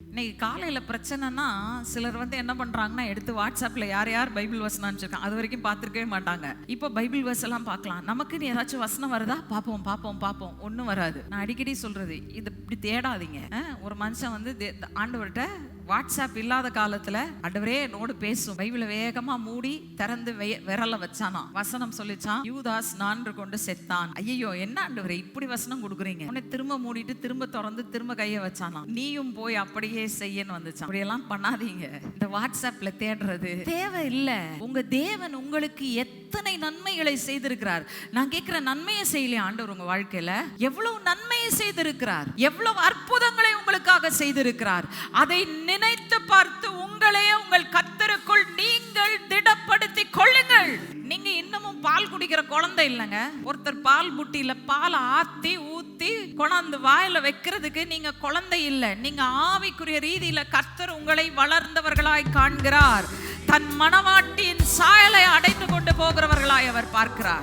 இன்னைக்கு காலையில் பிரச்சனைனா சிலர் என்ன பண்ணுறாங்கன்னா எடுத்து வாட்ஸ்அப்பில் யார் யார் பைபிள் வசனம் அனுப்பிச்சிருக்காங்க அது வரைக்கும் பார்த்துருக்கவே மாட்டாங்க. இப்போ பைபிள் வசனம் பார்க்கலாம், நமக்குன்னு ஏதாச்சும் வசனம் வருதா பார்ப்போம் பார்ப்போம் பார்ப்போம், ஒன்றும் வராது. நான் அடிக்கடி சொல்கிறது, இது இப்படி தேடாதீங்க. ஒரு மனுஷன் ஆண்டவர்கிட்ட வாட்ஸ்அப் இல்லாத காலத்தில் ஆண்டவரே என்னோடு பேசும் பைபிளை வேகமாக மூடி திறந்து விரல வச்சானா வசனம் சொல்லிச்சான், யூதாஸ் 4 கொண்டு செத்தான். ஐயோ என்ன ஆண்டவரே இப்படி வசனம் கொடுக்குறீங்க, உன்னை திரும்ப மூடிட்டு திரும்ப திறந்து திரும்ப கையை வச்சானா, நீயும் போய் அப்படியே செய்யன்னு வந்துச்சான். அப்படியெல்லாம் பண்ணாதீங்க. இந்த வாட்ஸ்அப்ல தேடுறது தேவை இல்லை. உங்க தேவன் உங்களுக்கு எத்தனை நன்மைகளை செய்திருக்கிறார். நான் கேட்கிற நன்மையை செய்யலையா ஆண்டவர் உங்க வாழ்க்கையில? எவ்வளவு நன்மையை செய்திருக்கிறார், எவ்வளவு அற்புதங்களை உங்களுக்காக செய்திருக்கிறார். அதை நினைத்து பார்த்து உங்களே உங்கள் கர்த்தருக்குள் நீங்கள் திடப்படுத்தி கொள்ளுங்கள். நீங்க இன்னமும் பால் குடிக்கிற குழந்தை இல்லைங்க. ஒருத்தர் பால் புட்டியில பாலை ஆத்தி ஊத்தி கொண்டாந்து வாயில வைக்கிறதுக்கு நீங்க குழந்தை இல்லை. நீங்க ஆவிக்குரிய ரீதியில கர்த்தர் உங்களை வளர்ந்தவர்களாய் காண்கிறார். தன் மனவாட்டியின் சாயலை அடைந்து கொண்டு போகிறவர்களாய் அவர் பார்க்கிறார்.